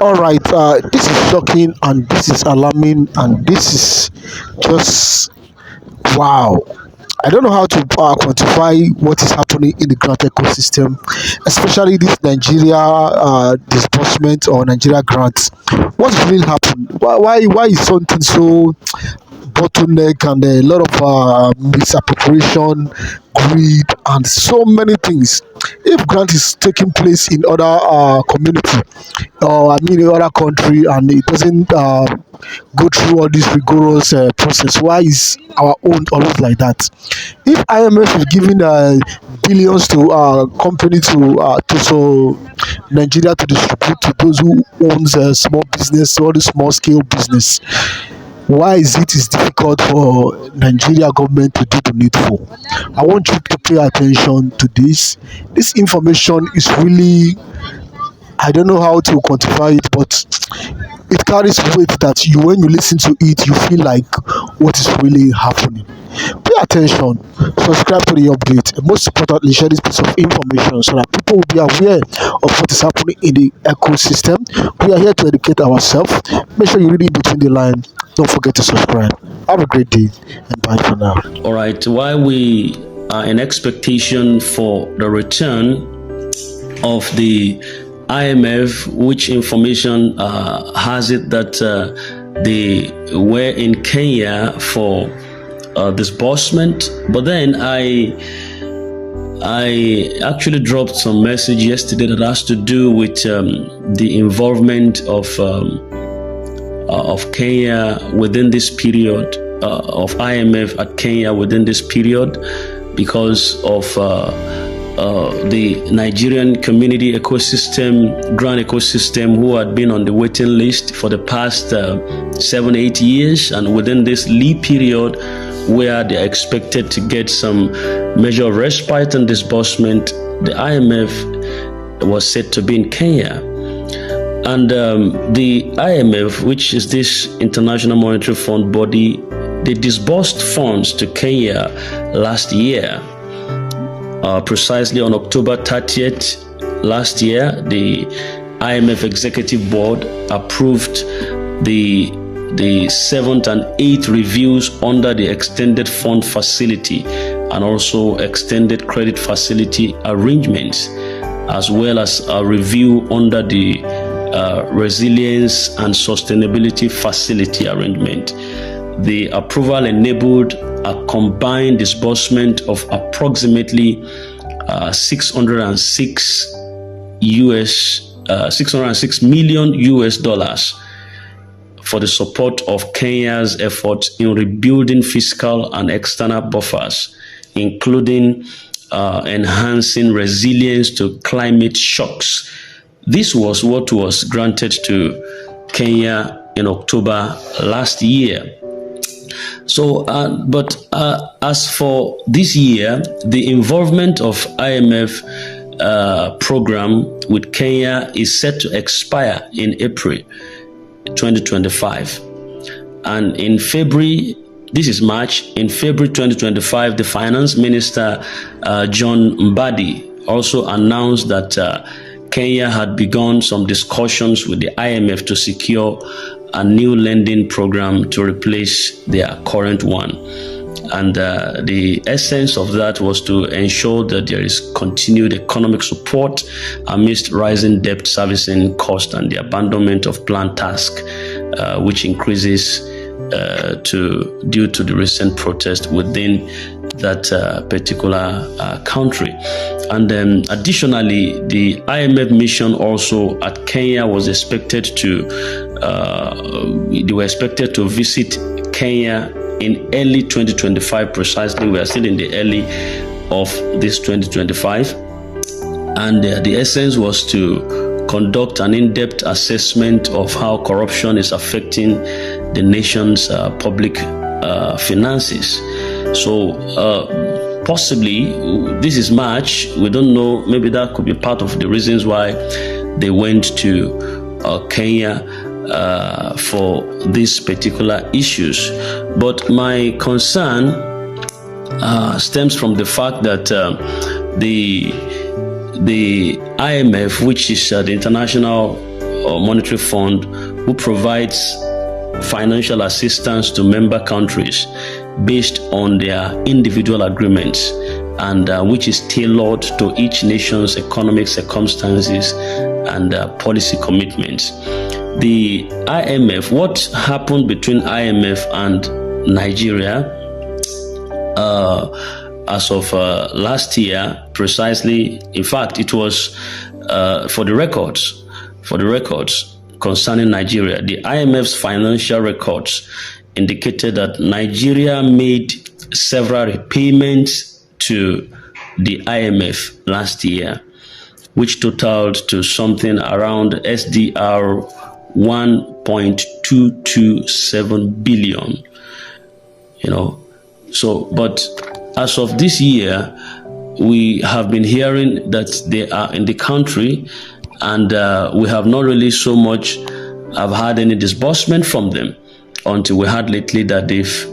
All right, this is shocking and this is alarming and this is just wow. I don't know how to quantify what is happening in the grant ecosystem, especially this Nigeria disbursement or Nigeria grants. What's really happened? Why is something so bottleneck and a lot of misappropriation, greed, and so many things. If grant is taking place in other community, or I mean in other country, and it doesn't go through all this rigorous process, why is our own always like that? If IMF is giving billions to company to so Nigeria to distribute to those who owns small business, all the small scale business, why is difficult for Nigeria government to do the needful? I want you to pay attention to this. This information is really, I don't know how to quantify it, but it carries weight that you when you listen to it, you feel like what is really happening. Pay attention, subscribe to the update, and most importantly, share this piece of information so that people will be aware of what is happening in the ecosystem. We are here to educate ourselves. Make sure you read it between the lines. Don't forget to subscribe. Have a great day and bye for now. All right, while we are in expectation for the return of the IMF, which information has it that they were in Kenya for disbursement, but then I actually dropped some message yesterday that has to do with the involvement of Kenya within this period, of IMF at Kenya within this period, because of the Nigerian community ecosystem, grant ecosystem, who had been on the waiting list for the past 7-8 years, and within this lead period where they are expected to get some measure of respite and disbursement, the IMF was said to be in Kenya. And the IMF, which is this International Monetary Fund body, they disbursed funds to Kenya last year. Precisely on October 30th last year, the IMF Executive Board approved the 7th and 8th reviews under the Extended Fund Facility and also Extended Credit Facility arrangements, as well as a review under the Resilience and Sustainability Facility arrangement. The approval enabled a combined disbursement of approximately 606 million US dollars for the support of Kenya's efforts in rebuilding fiscal and external buffers, including enhancing resilience to climate shocks. This was what was granted to Kenya in October last year. So, as for this year, the involvement of IMF program with Kenya is set to expire in April 2025. And in February, this is March, in February 2025, the Finance Minister, John Mbadi, also announced that Kenya had begun some discussions with the IMF to secure a new lending program to replace their current one. And the essence of that was to ensure that there is continued economic support amidst rising debt servicing cost and the abandonment of planned tasks, which increases due to the recent protest within that particular country. And then additionally, the IMF mission also at Kenya was expected to they were expected to visit Kenya in early 2025. Precisely, we are still in the early of this 2025, and the essence was to conduct an in-depth assessment of how corruption is affecting the nation's public finances. So possibly this is March, we don't know, maybe that could be part of the reasons why they went to Kenya for these particular issues. But my concern stems from the fact that the IMF, which is the International or monetary fund who provides financial assistance to member countries based on their individual agreements, and which is tailored to each nation's economic circumstances and policy commitments. The IMF, what happened between IMF and Nigeria as of last year precisely, in fact, it was for the records concerning Nigeria, the IMF's financial records indicated that Nigeria made several repayments to the IMF last year, which totaled to something around SDR 1.227 billion. But as of this year, we have been hearing that they are in the country, and we have not really so much have had any disbursement from them until we heard lately that they've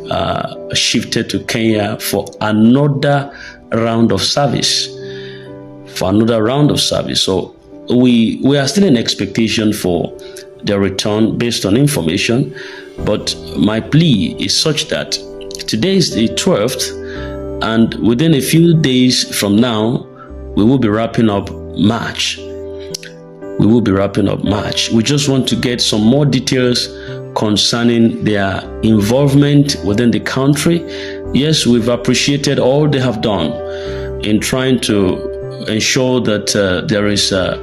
shifted to Kenya for another round of service. So we are still in expectation for their return based on information. But my plea is such that today is the 12th, and within a few days from now, we will be wrapping up March. We just want to get some more details concerning their involvement within the country. Yes, we've appreciated all they have done in trying to ensure that there is a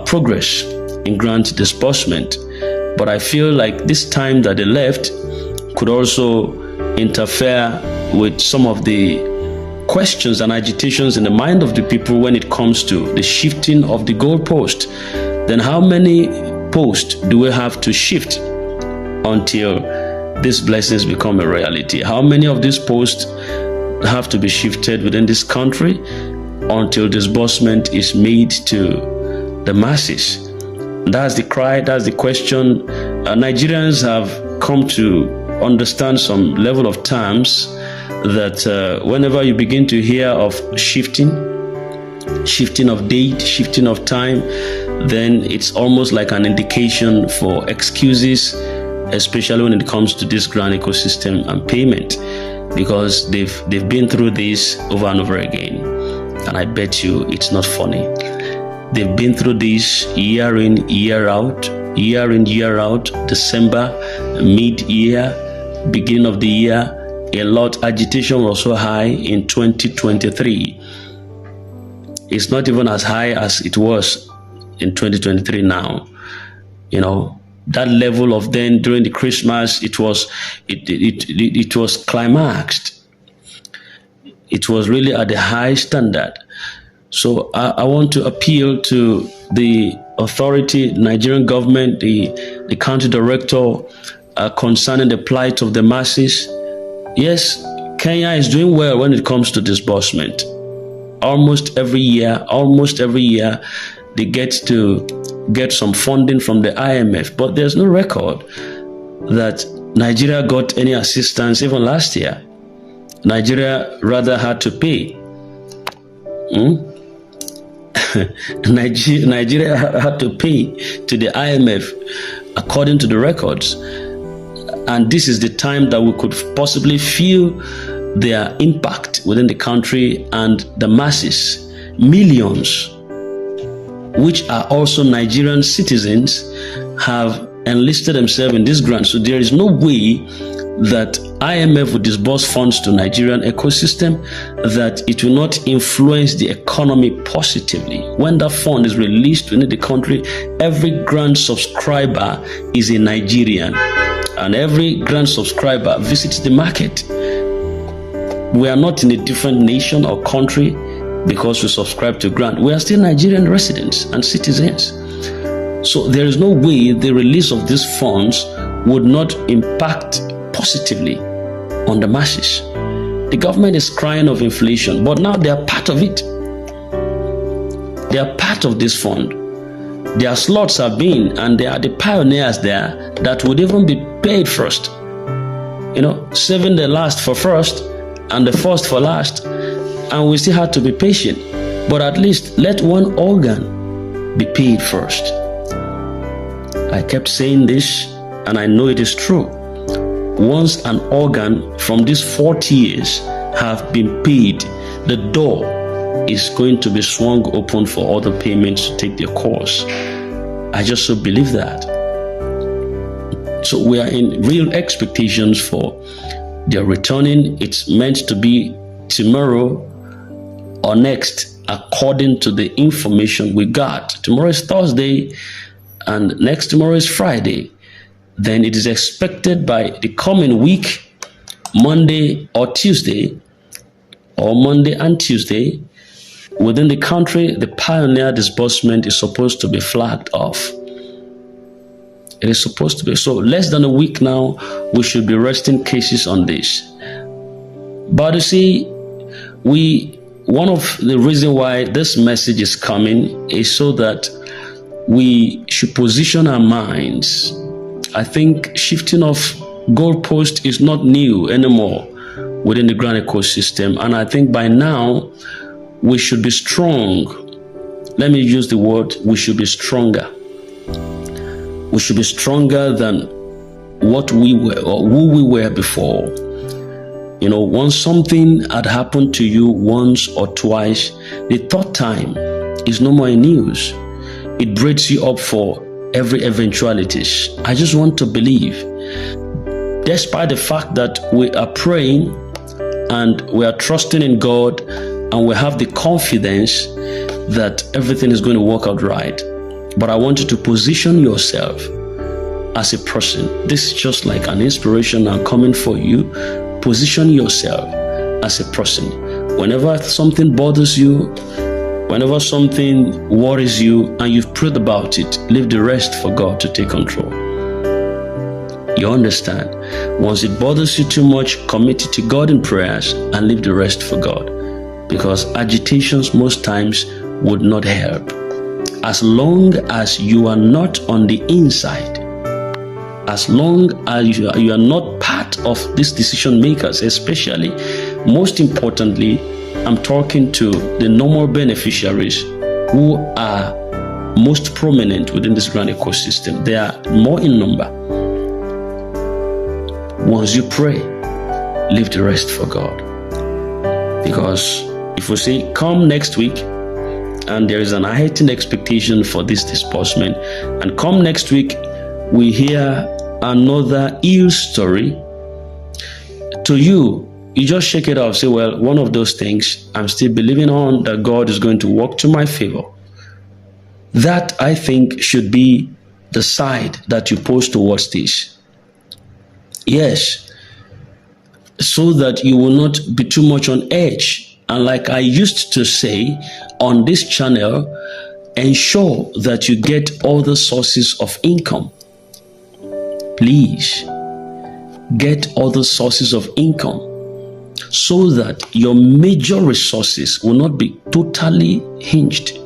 progress in grant disbursement. But I feel like this time that they left could also interfere with some of the questions and agitations in the mind of the people when it comes to the shifting of the goalpost. Then how many posts do we have to shift until these blessings become a reality? How many of these posts have to be shifted within this country until disbursement is made to the masses? That's the cry, that's the question. Nigerians have come to understand some level of terms that whenever you begin to hear of shifting of date, shifting of time, then it's almost like an indication for excuses, especially when it comes to this grant ecosystem and payment, because they've been through this over and over again, and I bet you it's not funny. They've been through this year in, year out, December, mid-year, beginning of the year. A lot agitation was so high in 2023. It's not even as high as it was in 2023 now. That level of then during the Christmas, it was climaxed. It was really at the high standard. So I want to appeal to the authority, Nigerian government, the county director, concerning the plight of the masses. Yes, Kenya is doing well when it comes to disbursement. Almost every year, they get some funding from the IMF, but there's no record that Nigeria got any assistance even last year. Nigeria rather had to pay. Nigeria had to pay to the IMF according to the records. And this is the time that we could possibly feel their impact within the country and the masses, millions, which are also Nigerian citizens, have enlisted themselves in this grant. So there is no way that IMF would disburse funds to Nigerian ecosystem that it will not influence the economy positively. When that fund is released within the country, every grant subscriber is a Nigerian, and every grant subscriber visits the market. We are not in a different nation or country because we subscribe to grant. We are still Nigerian residents and citizens. So there is no way the release of these funds would not impact positively on the masses. The government is crying of inflation, but now they are part of it. They are part of this fund. Their slots have been, and they are the pioneers there that would even be paid first. Saving the last for first and the first for last, and we still had to be patient. But at least let one organ be paid first. I kept saying this, and I know it is true. Once an organ from these 40 years have been paid, the door is going to be swung open for other payments to take their course. I just so believe that. So we are in real expectations for their returning. It's meant to be tomorrow or next, according to the information we got. Tomorrow is Thursday, and next tomorrow is Friday. Then it is expected by the coming week, Monday or Tuesday, or Monday and Tuesday, within the country, the pioneer disbursement is supposed to be flagged off. It is supposed to be. So less than a week now, we should be resting cases on this. But you see, one of the reasons why this message is coming is so that we should position our minds. I think shifting of goalpost is not new anymore within the Grand ecosystem, and I think by now we should be strong. Let me use the word, we should be stronger. We should be stronger than what we were or who we were before. You know, once something had happened to you once or twice, the third time is no more in news. It breaks you up for every eventualities. I just want to believe, despite the fact that we are praying and we are trusting in God and we have the confidence that everything is going to work out right, but I want you to position yourself as a person. This is just like an inspiration now coming for you. Position yourself as a person. Whenever something bothers you, whenever something worries you and you've prayed about it, leave the rest for God to take control. You understand? Once it bothers you too much, commit it to God in prayers and leave the rest for God. Because agitations most times would not help. As long as you are not on the inside, as long as you are not part of these decision makers, especially, most importantly, I'm talking to the normal beneficiaries who are most prominent within this grand ecosystem. They are more in number. Once you pray, leave the rest for God. Because if we say, come next week, and there is an heightened expectation for this disbursement, and come next week, we hear another ill story, to you just shake it off, say, well, one of those things, I'm still believing on that God is going to work to my favor. That, I think, should be the side that you pose towards this. Yes, so that you will not be too much on edge. And like I used to say on this channel, ensure that you get all the sources of income. Please get other sources of income so that your major resources will not be totally hinged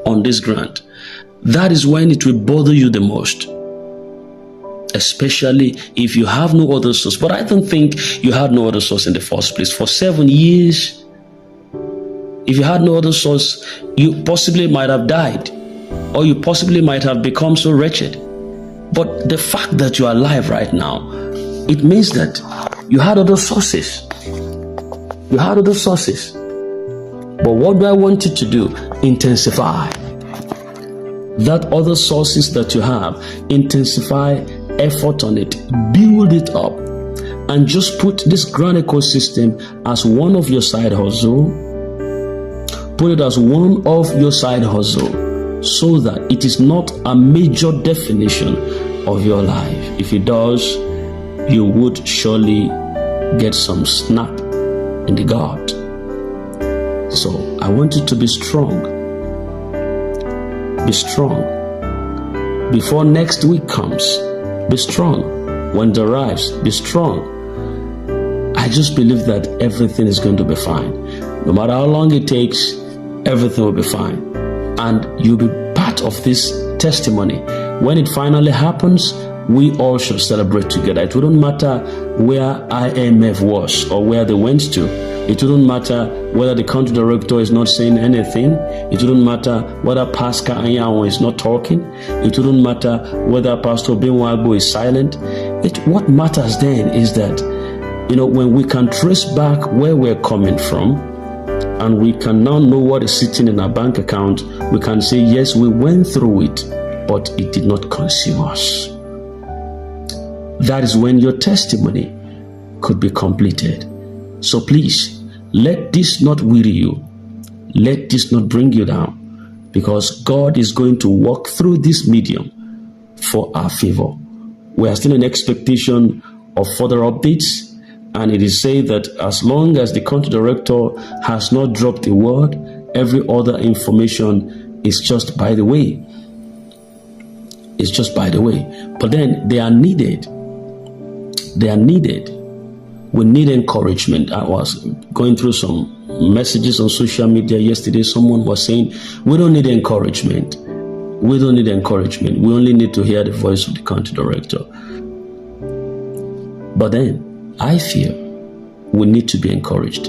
on this grant. That is when it will bother you the most, especially if you have no other source. But I don't think you had no other source in the first place. For 7 years, if you had no other source, you possibly might have died, or you possibly might have become so wretched. But the fact that you are alive right now, it means that you had other sources. You had other sources. But what do I want you to do? Intensify that other sources that you have. Intensify effort on it. Build it up. And just put this grand ecosystem as one of your side hustle. Put it as one of your side hustle, so that it is not a major definition of your life. If it does, you would surely get some snap in the gut. So I want you to be strong. Be strong. Before next week comes, be strong. When it arrives, be strong. I just believe that everything is going to be fine. No matter how long it takes, everything will be fine. And you'll be part of this testimony. When it finally happens, we all should celebrate together. It wouldn't matter where IMF was or where they went to. It wouldn't matter whether the country director is not saying anything. It wouldn't matter whether Pascal Anyango is not talking. It wouldn't matter whether Pastor Benwago is silent. What matters then is that, when we can trace back where we're coming from, and we can now know what is sitting in our bank account, we can say, yes, we went through it, but it did not consume us. That is when your testimony could be completed. So please, let this not weary you. Let this not bring you down, because God is going to walk through this medium for our favor. We are still in expectation of further updates, and it is said that as long as the country director has not dropped a word, every other information is just by the way. It's just by the way. But then they are needed. They are needed. We need encouragement. I was going through some messages on social media yesterday. Someone was saying, we don't need encouragement. We don't need encouragement. We only need to hear the voice of the country director. But then, I feel we need to be encouraged.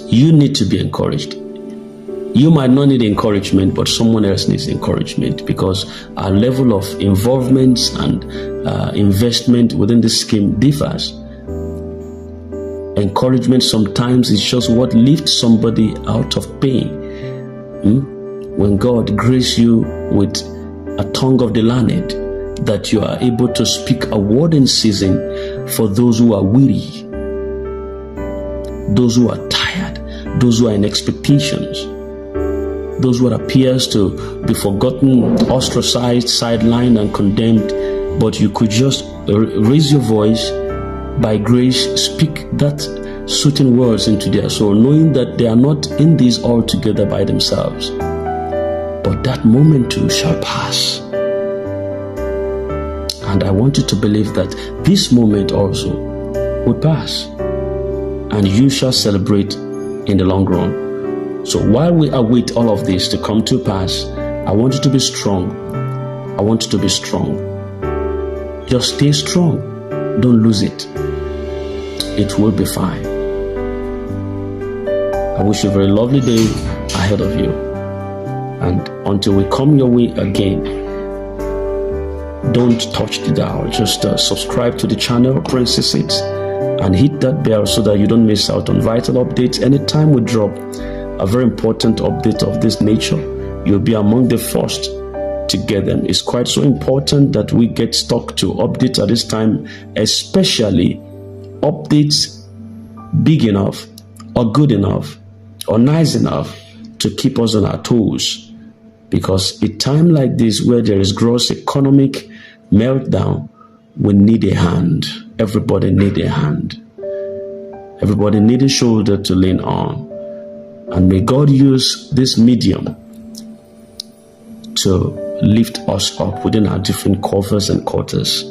You need to be encouraged. You might not need encouragement, but someone else needs encouragement, because our level of involvement and investment within this scheme differs. Encouragement sometimes is just what lifts somebody out of pain. When God graces you with a tongue of the learned, that you are able to speak a word in season for those who are weary, those who are tired, those who are in expectations, those who appears to be forgotten, ostracized, sidelined, and condemned, but you could just raise your voice by grace, speak that soothing words into their soul, knowing that they are not in this all together by themselves. But that moment too shall pass. And I want you to believe that this moment also will pass, and you shall celebrate in the long run. So while we await all of this to come to pass, I want you to be strong. I want you to be strong. Just stay strong. Don't lose it. It will be fine. I wish you a very lovely day ahead of you. And until we come your way again, don't touch the dial. Just subscribe to the channel, press it, and hit that bell so that you don't miss out on vital updates. Anytime we drop a very important update of this nature, you'll be among the first to get them. It's quite so important that we get stuck to updates at this time, especially updates big enough or good enough or nice enough to keep us on our toes. Because a time like this, where there is gross economic meltdown, we need a hand. Everybody need a hand. Everybody need a shoulder to lean on. And may God use this medium to lift us up within our different covers and quarters.